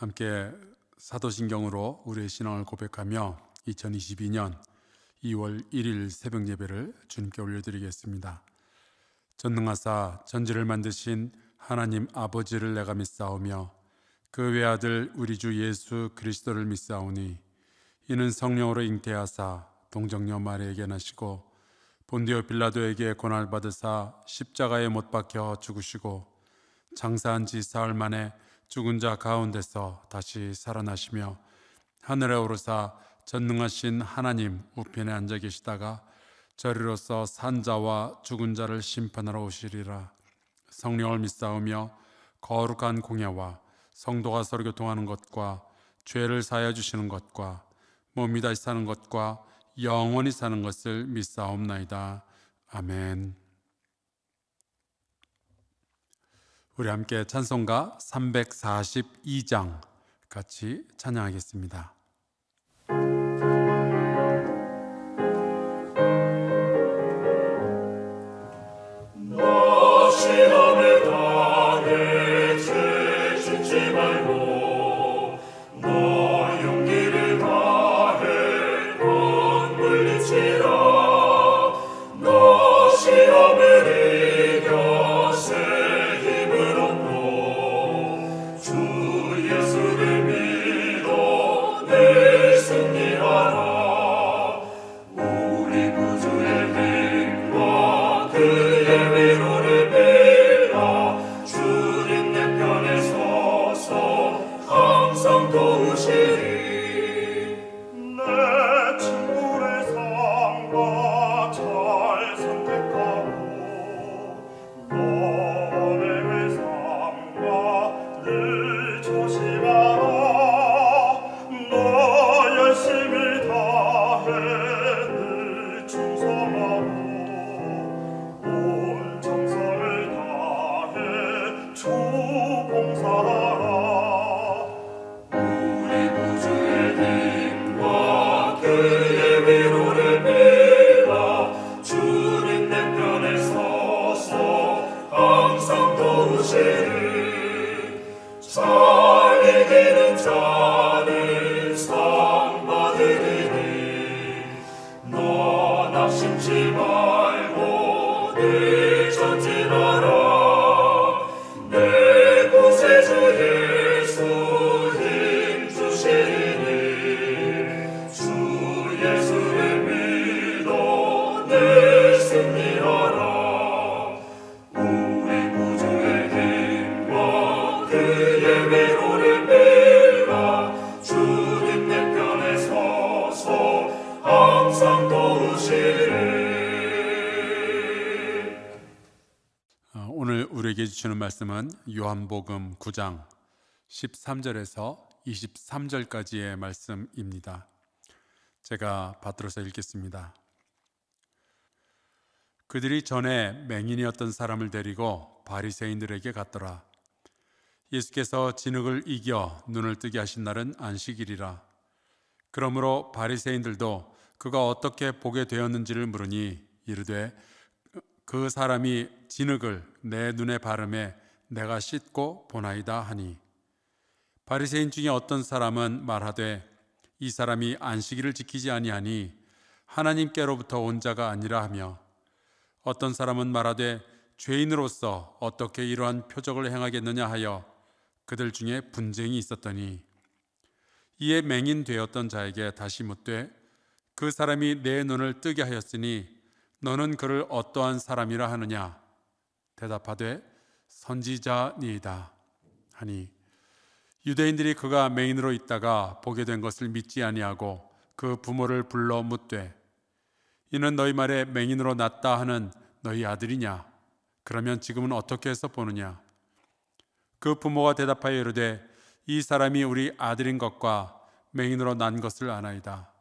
함께 사도신경으로 우리의 신앙을 고백하며 2022년 2월 1일 새벽 예배를 주님께 올려드리겠습니다. 전능하사 전지를 만드신 하나님 아버지를 내가 믿사오며 그 외아들 우리 주 예수 그리스도를 믿사오니 이는 성령으로 잉태하사 동정녀 마리아에게 나시고 본디오 빌라도에게 고난을 받으사 십자가에 못 박혀 죽으시고 장사한 지 사흘 만에 죽은 자 가운데서 다시 살아나시며 하늘에 오르사 전능하신 하나님 우편에 앉아 계시다가 저리로서 산 자와 죽은 자를 심판하러 오시리라. 성령을 믿사오며 거룩한 공예와 성도가 서로 교통하는 것과 죄를 사하여 주시는 것과 몸이 다시 사는 것과 영원히 사는 것을 믿사옵나이다. 아멘. 우리 함께 찬송가 342장 같이 찬양하겠습니다. 오늘 우리에게 주시는 말씀은 요한복음 9장 13절에서 23절까지의 말씀입니다. 제가 받들어서 읽겠습니다. 그들이 전에 맹인이었던 사람을 데리고 바리새인들에게 갔더라. 예수께서 진흙을 이겨 눈을 뜨게 하신 날은 안식일이라. 그러므로 바리새인들도 그가 어떻게 보게 되었는지를 물으니 이르되 그 사람이 진흙을 내 눈에 바르매 내가 씻고 보나이다 하니, 바리새인 중에 어떤 사람은 말하되 이 사람이 안식일을 지키지 아니하니 하나님께로부터 온 자가 아니라 하며, 어떤 사람은 말하되 죄인으로서 어떻게 이러한 표적을 행하겠느냐 하여 그들 중에 분쟁이 있었더니, 이에 맹인 되었던 자에게 다시 묻되 그 사람이 내 눈을 뜨게 하였으니 너는 그를 어떠한 사람이라 하느냐? 대답하되 선지자니이다 하니, 유대인들이 그가 맹인으로 있다가 보게 된 것을 믿지 아니하고 그 부모를 불러 묻되 이는 너희 말에 맹인으로 났다 하는 너희 아들이냐? 그러면 지금은 어떻게 해서 보느냐? 그 부모가 대답하여 이르되 이 사람이 우리 아들인 것과 맹인으로 난 것을 아나이다.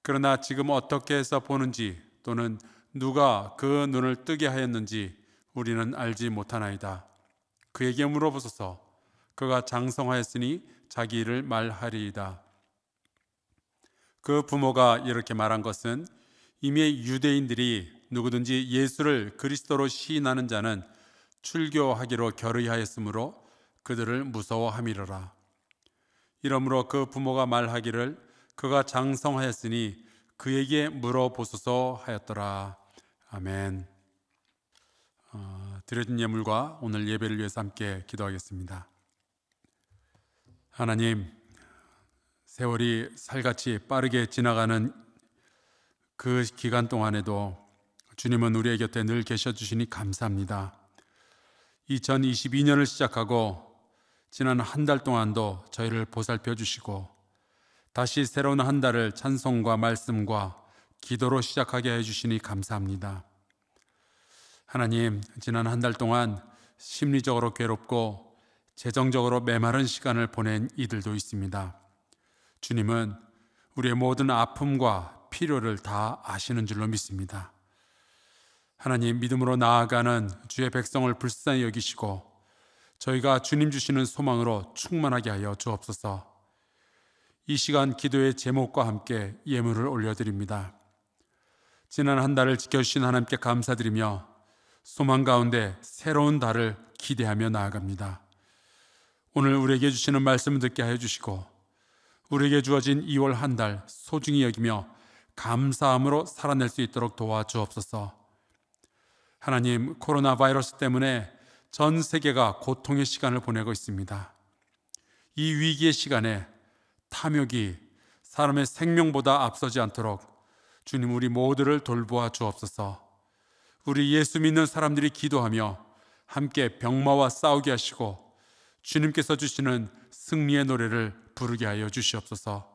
그러나 지금 어떻게 해서 보는지 또는 누가 그 눈을 뜨게 하였는지 우리는 알지 못하나이다. 그에게 물어보소서. 그가 장성하였으니 자기 일을 말하리이다. 그 부모가 이렇게 말한 것은 이미 유대인들이 누구든지 예수를 그리스도로 시인하는 자는 출교하기로 결의하였으므로 그들을 무서워함이로라. 이러므로 그 부모가 말하기를 그가 장성하였으니 그에게 물어보소서 하였더라. 아멘. 드려진 예물과 오늘 예배를 위해서 함께 기도하겠습니다. 하나님, 세월이 살같이 빠르게 지나가는 그 기간 동안에도 주님은 우리의 곁에 늘 계셔 주시니 감사합니다. 2022년을 시작하고 지난 한 달 동안도 저희를 보살펴 주시고 다시 새로운 한 달을 찬송과 말씀과 기도로 시작하게 해주시니 감사합니다. 하나님, 지난 한 달 동안 심리적으로 괴롭고 재정적으로 메마른 시간을 보낸 이들도 있습니다. 주님은 우리의 모든 아픔과 필요를 다 아시는 줄로 믿습니다. 하나님, 믿음으로 나아가는 주의 백성을 불쌍히 여기시고 저희가 주님 주시는 소망으로 충만하게 하여 주옵소서. 이 시간 기도의 제목과 함께 예물을 올려드립니다. 지난 한 달을 지켜주신 하나님께 감사드리며 소망 가운데 새로운 달을 기대하며 나아갑니다. 오늘 우리에게 주시는 말씀을 듣게 하여 주시고 우리에게 주어진 2월 한 달 소중히 여기며 감사함으로 살아낼 수 있도록 도와주옵소서. 하나님, 코로나 바이러스 때문에 전 세계가 고통의 시간을 보내고 있습니다. 이 위기의 시간에 탐욕이 사람의 생명보다 앞서지 않도록 주님, 우리 모두를 돌보아 주옵소서. 우리 예수 믿는 사람들이 기도하며 함께 병마와 싸우게 하시고 주님께서 주시는 승리의 노래를 부르게 하여 주시옵소서.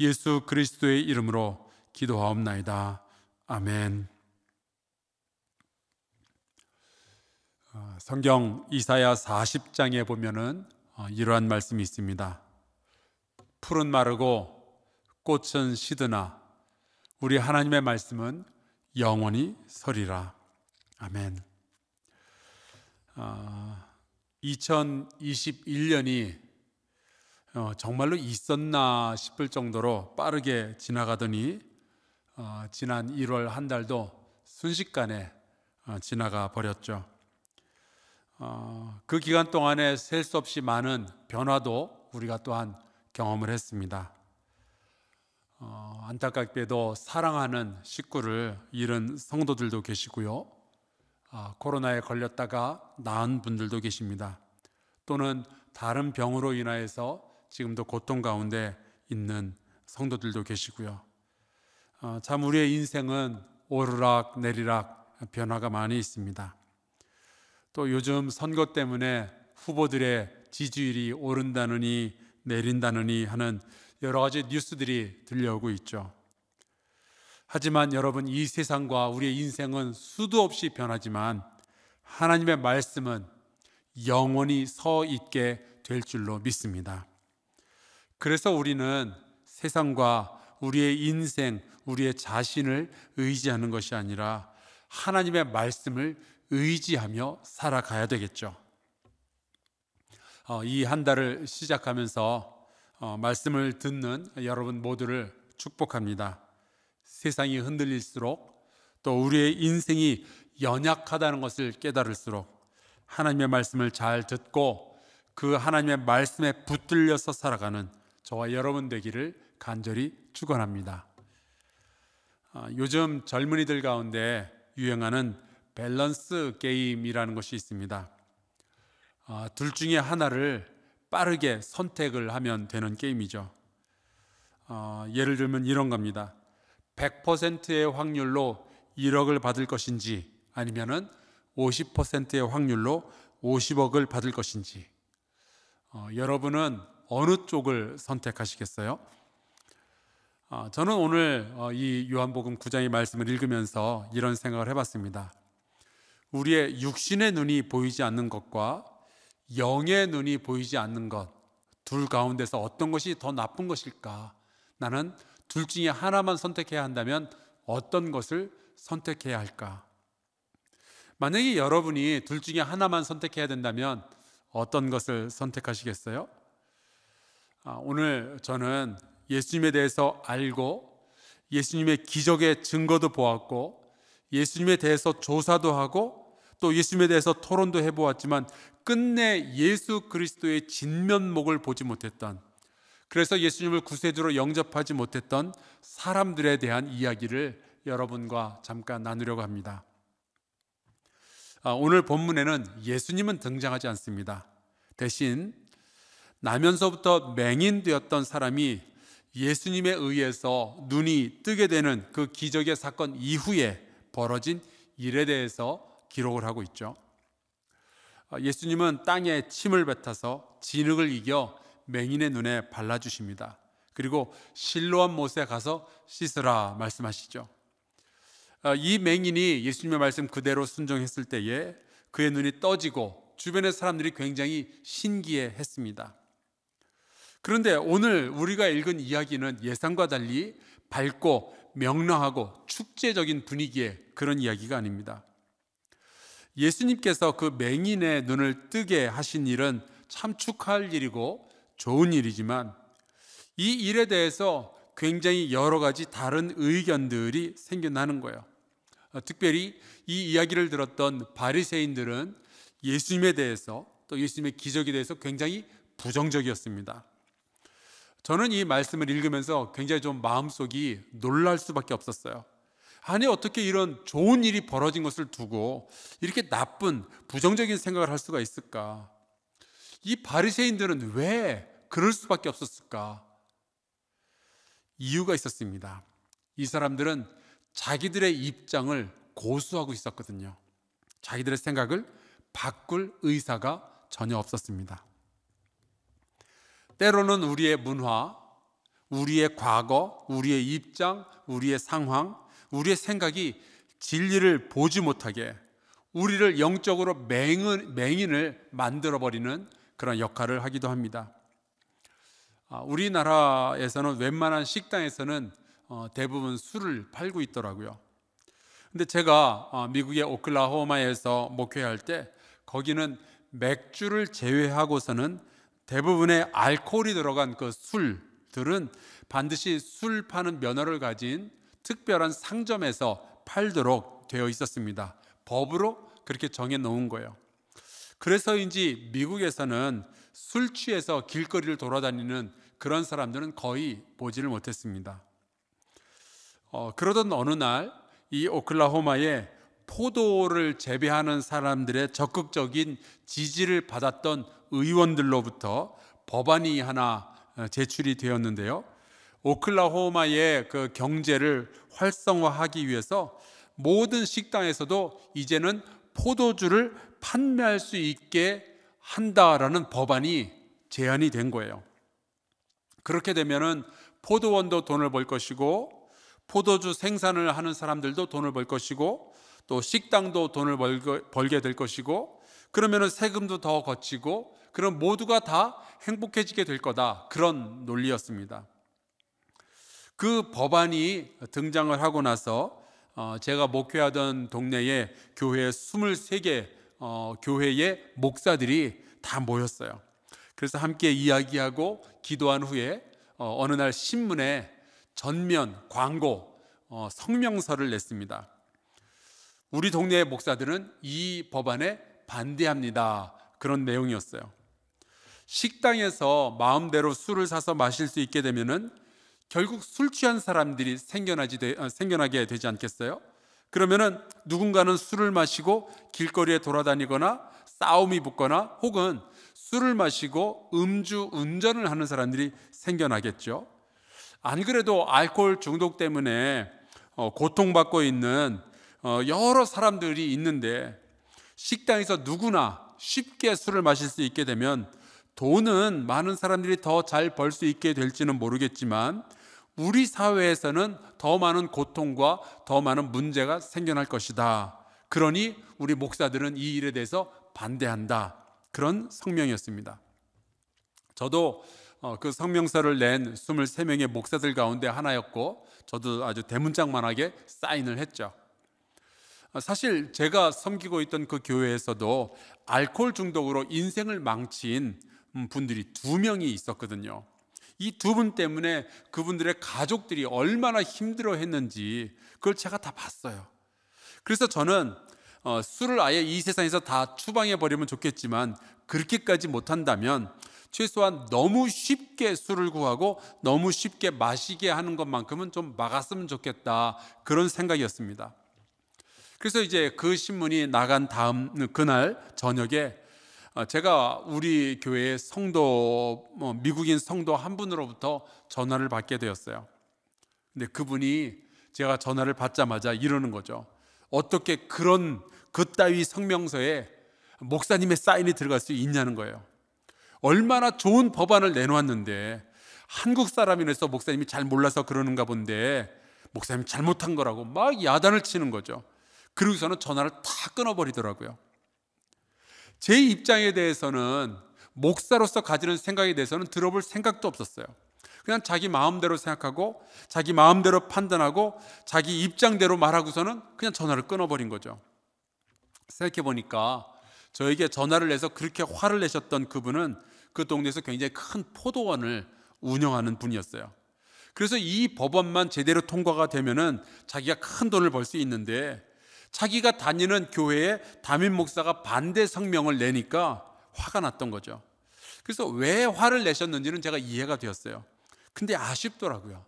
예수 그리스도의 이름으로 기도하옵나이다. 아멘. 성경 이사야 40장에 보면은 이러한 말씀이 있습니다. 풀은 마르고 꽃은 시드나 우리 하나님의 말씀은 영원히 서리라. 아멘. 2021년이 정말로 있었나 싶을 정도로 빠르게 지나가더니 지난 1월 한 달도 순식간에 지나가 버렸죠. 그 기간 동안에 셀 수 없이 많은 변화도 우리가 또한 경험을 했습니다. 안타깝게도 사랑하는 식구를 잃은 성도들도 계시고요. 코로나에 걸렸다가 나은 분들도 계십니다. 또는 다른 병으로 인하여서 지금도 고통 가운데 있는 성도들도 계시고요. 참 우리의 인생은 오르락 내리락 변화가 많이 있습니다. 또 요즘 선거 때문에 후보들의 지지율이 오른다느니 내린다느니 하는 여러 가지 뉴스들이 들려오고 있죠. 하지만 여러분, 이 세상과 우리의 인생은 수도 없이 변하지만 하나님의 말씀은 영원히 서 있게 될 줄로 믿습니다. 그래서 우리는 세상과 우리의 인생, 우리의 자신을 의지하는 것이 아니라 하나님의 말씀을 의지하며 살아가야 되겠죠. 이 한 달을 시작하면서 말씀을 듣는 여러분 모두를 축복합니다. 세상이 흔들릴수록 또 우리의 인생이 연약하다는 것을 깨달을수록 하나님의 말씀을 잘 듣고 그 하나님의 말씀에 붙들려서 살아가는 저와 여러분 되기를 간절히 축원합니다. 요즘 젊은이들 가운데 유행하는 밸런스 게임이라는 것이 있습니다. 둘 중에 하나를 빠르게 선택을 하면 되는 게임이죠. 예를 들면 이런 겁니다. 100%의 확률로 1억을 받을 것인지 아니면은 50%의 확률로 50억을 받을 것인지 여러분은 어느 쪽을 선택하시겠어요? 저는 오늘 이 요한복음 9장의 말씀을 읽으면서 이런 생각을 해봤습니다. 우리의 육신의 눈이 보이지 않는 것과 영의 눈이 보이지 않는 것, 둘 가운데서 어떤 것이 더 나쁜 것일까? 나는 둘 중에 하나만 선택해야 한다면 어떤 것을 선택해야 할까? 만약에 여러분이 둘 중에 하나만 선택해야 된다면 어떤 것을 선택하시겠어요? 오늘 저는 예수님에 대해서 알고 예수님의 기적의 증거도 보았고 예수님에 대해서 조사도 하고 또 예수님에 대해서 토론도 해보았지만 끝내 예수 그리스도의 진면목을 보지 못했던 그래서 예수님을 구세주로 영접하지 못했던 사람들에 대한 이야기를 여러분과 잠깐 나누려고 합니다. 오늘 본문에는 예수님은 등장하지 않습니다. 대신 나면서부터 맹인되었던 사람이 예수님에 의해서 눈이 뜨게 되는 그 기적의 사건 이후에 벌어진 일에 대해서 기록을 하고 있죠. 예수님은 땅에 침을 뱉어서 진흙을 이겨 맹인의 눈에 발라주십니다. 그리고 실로암 못에 가서 씻으라 말씀하시죠. 이 맹인이 예수님의 말씀 그대로 순종했을 때에 그의 눈이 떠지고 주변의 사람들이 굉장히 신기해했습니다. 그런데 오늘 우리가 읽은 이야기는 예상과 달리 밝고 명랑하고 축제적인 분위기의 그런 이야기가 아닙니다. 예수님께서 그 맹인의 눈을 뜨게 하신 일은 참 축하할 일이고 좋은 일이지만 이 일에 대해서 굉장히 여러 가지 다른 의견들이 생겨나는 거예요. 특별히 이 이야기를 들었던 바리새인들은 예수님에 대해서 또 예수님의 기적에 대해서 굉장히 부정적이었습니다. 저는 이 말씀을 읽으면서 굉장히 좀 마음속이 놀랄 수밖에 없었어요. 아니, 어떻게 이런 좋은 일이 벌어진 것을 두고 이렇게 나쁜 부정적인 생각을 할 수가 있을까? 이 바리새인들은 왜 그럴 수밖에 없었을까? 이유가 있었습니다. 이 사람들은 자기들의 입장을 고수하고 있었거든요. 자기들의 생각을 바꿀 의사가 전혀 없었습니다. 때로는 우리의 문화, 우리의 과거, 우리의 입장, 우리의 상황, 우리의 생각이 진리를 보지 못하게 우리를 영적으로 맹인을 만들어버리는 그런 역할을 하기도 합니다. 우리나라에서는 웬만한 식당에서는 대부분 술을 팔고 있더라고요. 근데 제가 미국의 오클라호마에서 목회할 때 거기는 맥주를 제외하고서는 대부분의 알코올이 들어간 그 술들은 반드시 술 파는 면허를 가진 특별한 상점에서 팔도록 되어 있었습니다. 법으로 그렇게 정해 놓은 거예요. 그래서인지 미국에서는 술 취해서 길거리를 돌아다니는 그런 사람들은 거의 보지를 못했습니다. 그러던 어느 날 이 오클라호마에 포도를 재배하는 사람들의 적극적인 지지를 받았던 의원들로부터 법안이 하나 제출이 되었는데요. 오클라호마의 그 경제를 활성화하기 위해서 모든 식당에서도 이제는 포도주를 판매할 수 있게 한다라는 법안이 제안이 된 거예요. 그렇게 되면은 포도원도 돈을 벌 것이고 포도주 생산을 하는 사람들도 돈을 벌 것이고 또 식당도 돈을 벌게 될 것이고 그러면은 세금도 더 거치고 그럼 모두가 다 행복해지게 될 거다, 그런 논리였습니다. 그 법안이 등장을 하고 나서 제가 목회하던 동네에 교회 23개 교회의 목사들이 다 모였어요. 그래서 함께 이야기하고 기도한 후에 어느 날 신문에 전면 광고 성명서를 냈습니다. 우리 동네의 목사들은 이 법안에 반대합니다, 그런 내용이었어요. 식당에서 마음대로 술을 사서 마실 수 있게 되면은 결국 술 취한 사람들이 생겨나게 되지 않겠어요? 그러면은 누군가는 술을 마시고 길거리에 돌아다니거나 싸움이 붙거나 혹은 술을 마시고 음주 운전을 하는 사람들이 생겨나겠죠. 안 그래도 알코올 중독 때문에 고통받고 있는 여러 사람들이 있는데 식당에서 누구나 쉽게 술을 마실 수 있게 되면 돈은 많은 사람들이 더 잘 벌 수 있게 될지는 모르겠지만 우리 사회에서는 더 많은 고통과 더 많은 문제가 생겨날 것이다. 그러니 우리 목사들은 이 일에 대해서 반대한다, 그런 성명이었습니다. 저도 그 성명서를 낸 23명의 목사들 가운데 하나였고 저도 아주 대문짝만하게 사인을 했죠. 사실 제가 섬기고 있던 그 교회에서도 알코올 중독으로 인생을 망친 분들이 2명이 있었거든요. 이 2분 때문에 그분들의 가족들이 얼마나 힘들어했는지 그걸 제가 다 봤어요. 그래서 저는 술을 아예 이 세상에서 다 추방해 버리면 좋겠지만 그렇게까지 못한다면 최소한 너무 쉽게 술을 구하고 너무 쉽게 마시게 하는 것만큼은 좀 막았으면 좋겠다, 그런 생각이었습니다. 그래서 이제 그 신문이 나간 다음 그날 저녁에 제가 우리 교회의 성도, 미국인 성도 한 분으로부터 전화를 받게 되었어요. 근데 그분이 제가 전화를 받자마자 이러는 거죠. 어떻게 그따위 성명서에 목사님의 사인이 들어갈 수 있냐는 거예요. 얼마나 좋은 법안을 내놓았는데 한국 사람이라서 목사님이 잘 몰라서 그러는가 본데 목사님이 잘못한 거라고 막 야단을 치는 거죠. 그러고서는 전화를 다 끊어버리더라고요. 제 입장에 대해서는, 목사로서 가지는 생각에 대해서는 들어볼 생각도 없었어요. 그냥 자기 마음대로 생각하고 자기 마음대로 판단하고 자기 입장대로 말하고서는 그냥 전화를 끊어버린 거죠. 생각해 보니까 저에게 전화를 해서 그렇게 화를 내셨던 그분은 그 동네에서 굉장히 큰 포도원을 운영하는 분이었어요. 그래서 이 법안만 제대로 통과가 되면은 자기가 큰 돈을 벌 수 있는데, 자기가 다니는 교회에 담임 목사가 반대 성명을 내니까 화가 났던 거죠. 그래서 왜 화를 내셨는지는 제가 이해가 되었어요. 근데 아쉽더라고요.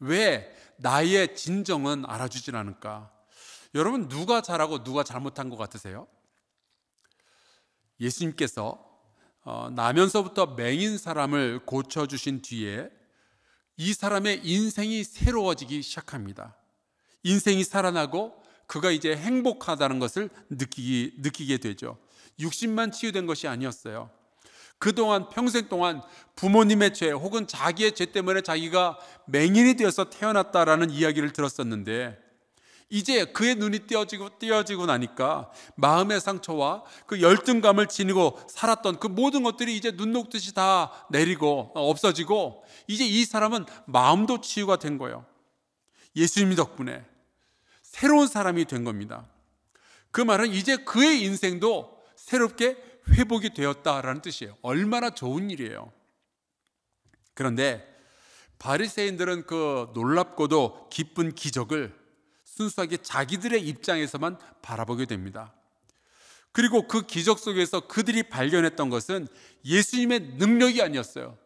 왜 나의 진정은 알아주질 않을까? 여러분, 누가 잘하고 누가 잘못한 것 같으세요? 예수님께서 나면서부터 맹인 사람을 고쳐주신 뒤에 이 사람의 인생이 새로워지기 시작합니다. 인생이 살아나고 그가 이제 행복하다는 것을 느끼게 되죠. 육신만 치유된 것이 아니었어요. 그동안 평생 동안 부모님의 죄 혹은 자기의 죄 때문에 자기가 맹인이 되어서 태어났다라는 이야기를 들었었는데, 이제 그의 눈이 띄어지고 나니까 마음의 상처와 그 열등감을 지니고 살았던 그 모든 것들이 이제 눈 녹듯이 다 내리고 없어지고, 이제 이 사람은 마음도 치유가 된 거예요. 예수님 덕분에 새로운 사람이 된 겁니다. 그 말은 이제 그의 인생도 새롭게 회복이 되었다라는 뜻이에요. 얼마나 좋은 일이에요. 그런데 바리새인들은 그 놀랍고도 기쁜 기적을 순수하게 자기들의 입장에서만 바라보게 됩니다. 그리고 그 기적 속에서 그들이 발견했던 것은 예수님의 능력이 아니었어요.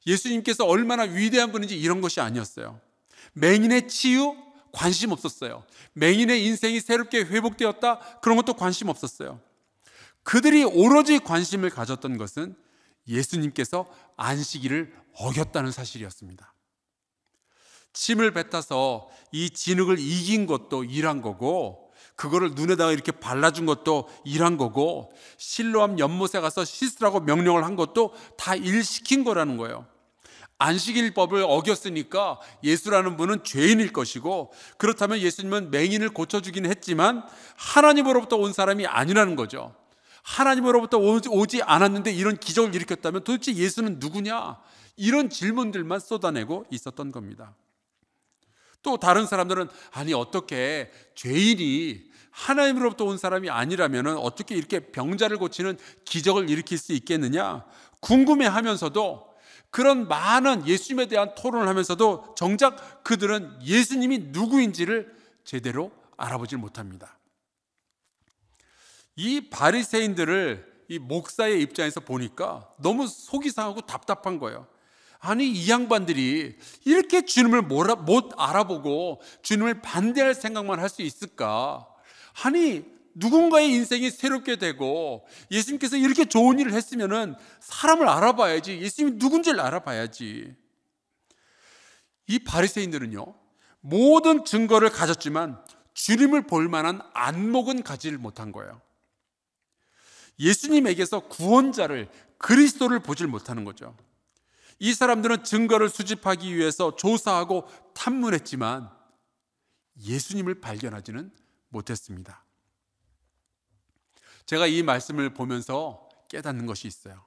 예수님께서 얼마나 위대한 분인지 이런 것이 아니었어요. 맹인의 치유? 관심 없었어요. 맹인의 인생이 새롭게 회복되었다? 그런 것도 관심 없었어요. 그들이 오로지 관심을 가졌던 것은 예수님께서 안식일을 어겼다는 사실이었습니다. 침을 뱉어서 이 진흙을 이긴 것도 일한 거고, 그거를 눈에다가 이렇게 발라준 것도 일한 거고, 실로암 연못에 가서 씻으라고 명령을 한 것도 다 일시킨 거라는 거예요. 안식일법을 어겼으니까 예수라는 분은 죄인일 것이고, 그렇다면 예수님은 맹인을 고쳐주긴 했지만 하나님으로부터 온 사람이 아니라는 거죠. 하나님으로부터 오지 않았는데 이런 기적을 일으켰다면 도대체 예수는 누구냐? 이런 질문들만 쏟아내고 있었던 겁니다. 또 다른 사람들은, 아니 어떻게 죄인이 하나님으로부터 온 사람이 아니라면 어떻게 이렇게 병자를 고치는 기적을 일으킬 수 있겠느냐 궁금해하면서도, 그런 많은 예수님에 대한 토론을 하면서도 정작 그들은 예수님이 누구인지를 제대로 알아보질 못합니다. 이 바리새인들을 이 목사의 입장에서 보니까 너무 속이 상하고 답답한 거예요. 아니 이 양반들이 이렇게 주님을 못 알아보고 주님을 반대할 생각만 할 수 있을까? 아니 누군가의 인생이 새롭게 되고 예수님께서 이렇게 좋은 일을 했으면은 사람을 알아봐야지, 예수님이 누군지를 알아봐야지. 이 바리새인들은요, 모든 증거를 가졌지만 주님을 볼 만한 안목은 가지를 못한 거예요. 예수님에게서 구원자를, 그리스도를 보질 못하는 거죠. 이 사람들은 증거를 수집하기 위해서 조사하고 탐문했지만 예수님을 발견하지는 못했습니다. 제가 이 말씀을 보면서 깨닫는 것이 있어요.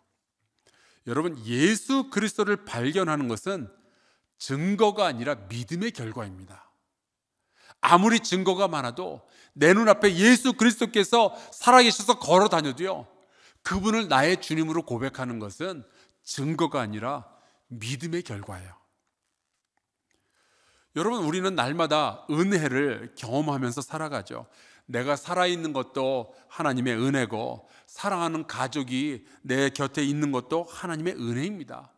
여러분, 예수 그리스도를 발견하는 것은 증거가 아니라 믿음의 결과입니다. 아무리 증거가 많아도 내 눈앞에 예수 그리스도께서 살아계셔서 걸어 다녀도요, 그분을 나의 주님으로 고백하는 것은 증거가 아니라 믿음의 결과예요. 여러분, 우리는 날마다 은혜를 경험하면서 살아가죠. 내가 살아있는 것도 하나님의 은혜고, 사랑하는 가족이 내 곁에 있는 것도 하나님의 은혜입니다.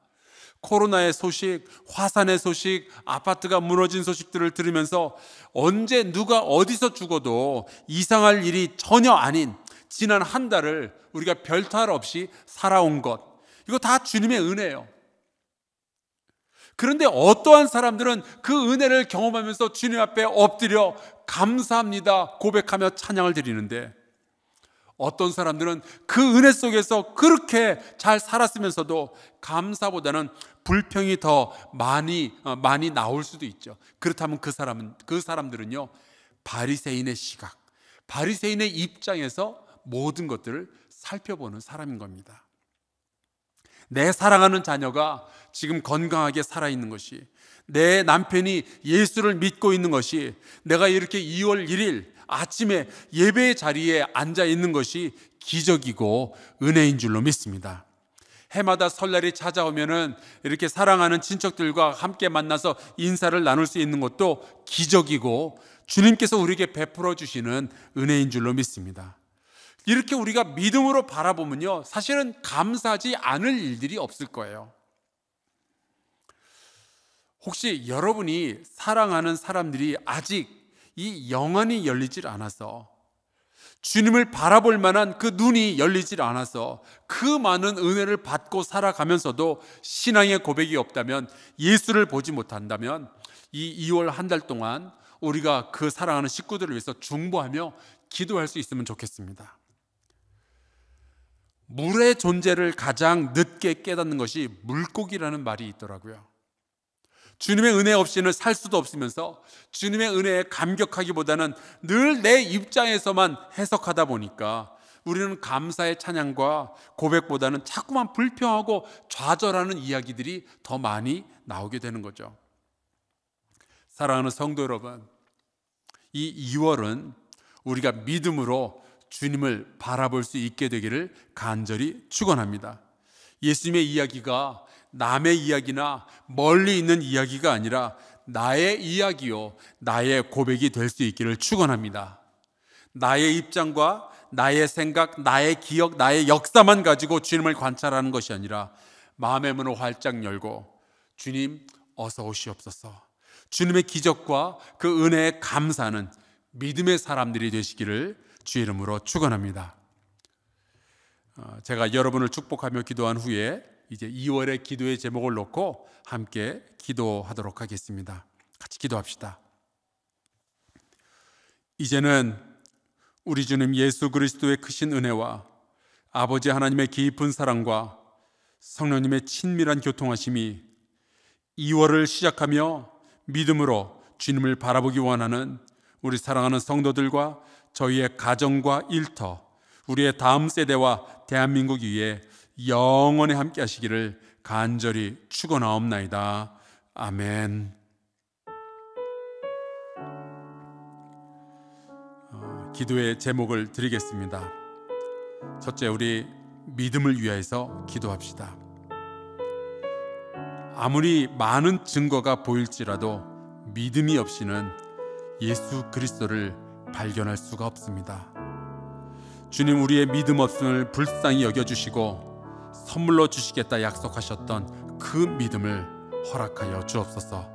코로나의 소식, 화산의 소식, 아파트가 무너진 소식들을 들으면서 언제 누가 어디서 죽어도 이상할 일이 전혀 아닌 지난 한 달을 우리가 별탈 없이 살아온 것, 이거 다 주님의 은혜예요. 그런데 어떠한 사람들은 그 은혜를 경험하면서 주님 앞에 엎드려 감사합니다 고백하며 찬양을 드리는데, 어떤 사람들은 그 은혜 속에서 그렇게 잘 살았으면서도 감사보다는 불평이 더 많이 나올 수도 있죠. 그렇다면 그 사람들은요, 바리새인의 시각, 바리새인의 입장에서 모든 것들을 살펴보는 사람인 겁니다. 내 사랑하는 자녀가 지금 건강하게 살아있는 것이, 내 남편이 예수를 믿고 있는 것이, 내가 이렇게 2월 1일 아침에 예배의 자리에 앉아 있는 것이 기적이고 은혜인 줄로 믿습니다. 해마다 설날이 찾아오면은 이렇게 사랑하는 친척들과 함께 만나서 인사를 나눌 수 있는 것도 기적이고 주님께서 우리에게 베풀어 주시는 은혜인 줄로 믿습니다. 이렇게 우리가 믿음으로 바라보면요, 사실은 감사하지 않을 일들이 없을 거예요. 혹시 여러분이 사랑하는 사람들이 아직 이 영안이 열리질 않아서, 주님을 바라볼 만한 그 눈이 열리질 않아서 그 많은 은혜를 받고 살아가면서도 신앙의 고백이 없다면, 예수를 보지 못한다면, 이 2월 한 달 동안 우리가 그 사랑하는 식구들을 위해서 중보하며 기도할 수 있으면 좋겠습니다. 물의 존재를 가장 늦게 깨닫는 것이 물고기라는 말이 있더라고요. 주님의 은혜 없이는 살 수도 없으면서 주님의 은혜에 감격하기보다는 늘 내 입장에서만 해석하다 보니까 우리는 감사의 찬양과 고백보다는 자꾸만 불평하고 좌절하는 이야기들이 더 많이 나오게 되는 거죠. 사랑하는 성도 여러분, 이 2월은 우리가 믿음으로 주님을 바라볼 수 있게 되기를 간절히 축원합니다. 예수님의 이야기가 남의 이야기나 멀리 있는 이야기가 아니라 나의 이야기요, 나의 고백이 될 수 있기를 축원합니다. 나의 입장과 나의 생각, 나의 기억, 나의 역사만 가지고 주님을 관찰하는 것이 아니라 마음의 문을 활짝 열고 주님 어서 오시옵소서, 주님의 기적과 그 은혜에 감사하는 믿음의 사람들이 되시기를 주의 이름으로 축원합니다. 제가 여러분을 축복하며 기도한 후에 이제 2월의 기도의 제목을 놓고 함께 기도하도록 하겠습니다. 같이 기도합시다. 이제는 우리 주님 예수 그리스도의 크신 은혜와 아버지 하나님의 깊은 사랑과 성령님의 친밀한 교통하심이 2월을 시작하며 믿음으로 주님을 바라보기 원하는 우리 사랑하는 성도들과 저희의 가정과 일터, 우리의 다음 세대와 대한민국 위에 영원히 함께 하시기를 간절히 축원하옵나이다. 아멘. 기도의 제목을 드리겠습니다. 첫째, 우리 믿음을 위하여서 기도합시다. 아무리 많은 증거가 보일지라도 믿음이 없이는 예수 그리스도를 발견할 수가 없습니다. 주님, 우리의 믿음 없음을 불쌍히 여겨주시고 선물로 주시겠다 약속하셨던 그 믿음을 허락하여 주옵소서.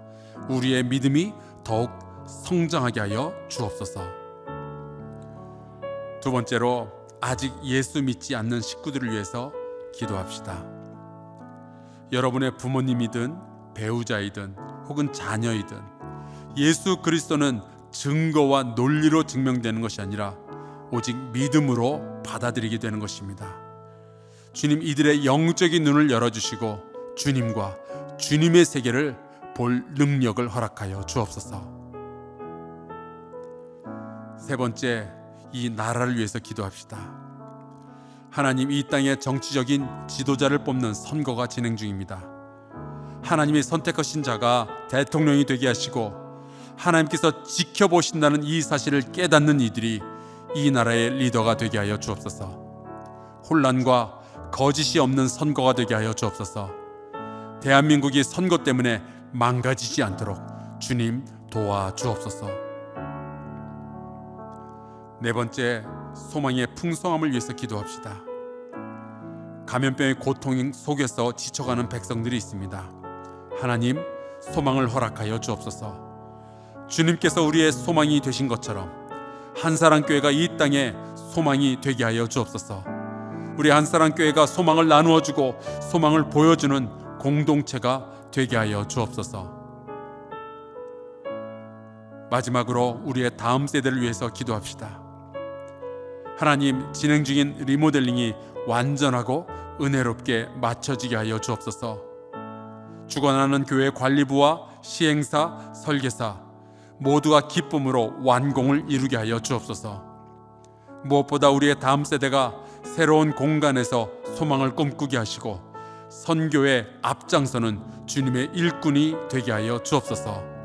우리의 믿음이 더욱 성장하게 하여 주옵소서. 두 번째로, 아직 예수 믿지 않는 식구들을 위해서 기도합시다. 여러분의 부모님이든 배우자이든 혹은 자녀이든 예수 그리스도는 증거와 논리로 증명되는 것이 아니라 오직 믿음으로 받아들이게 되는 것입니다. 주님, 이들의 영적인 눈을 열어주시고 주님과 주님의 세계를 볼 능력을 허락하여 주옵소서. 세 번째, 이 나라를 위해서 기도합시다. 하나님, 이 땅의 정치적인 지도자를 뽑는 선거가 진행 중입니다. 하나님이 선택하신 자가 대통령이 되게 하시고 하나님께서 지켜보신다는 이 사실을 깨닫는 이들이 이 나라의 리더가 되게 하여 주옵소서. 혼란과 거짓이 없는 선거가 되게 하여 주옵소서. 대한민국이 선거 때문에 망가지지 않도록 주님 도와주옵소서. 네 번째, 소망의 풍성함을 위해서 기도합시다. 감염병의 고통 속에서 지쳐가는 백성들이 있습니다. 하나님, 소망을 허락하여 주옵소서. 주님께서 우리의 소망이 되신 것처럼 한사랑교회가 이 땅에 소망이 되게 하여 주옵소서. 우리 한사랑교회가 소망을 나누어주고 소망을 보여주는 공동체가 되게 하여 주옵소서. 마지막으로 우리의 다음 세대를 위해서 기도합시다. 하나님, 진행 중인 리모델링이 완전하고 은혜롭게 맞춰지게 하여 주옵소서. 죽어나는 교회 관리부와 시행사, 설계사 모두가 기쁨으로 완공을 이루게 하여 주옵소서. 무엇보다 우리의 다음 세대가 새로운 공간에서 소망을 꿈꾸게 하시고 선교의 앞장서는 주님의 일꾼이 되게 하여 주옵소서.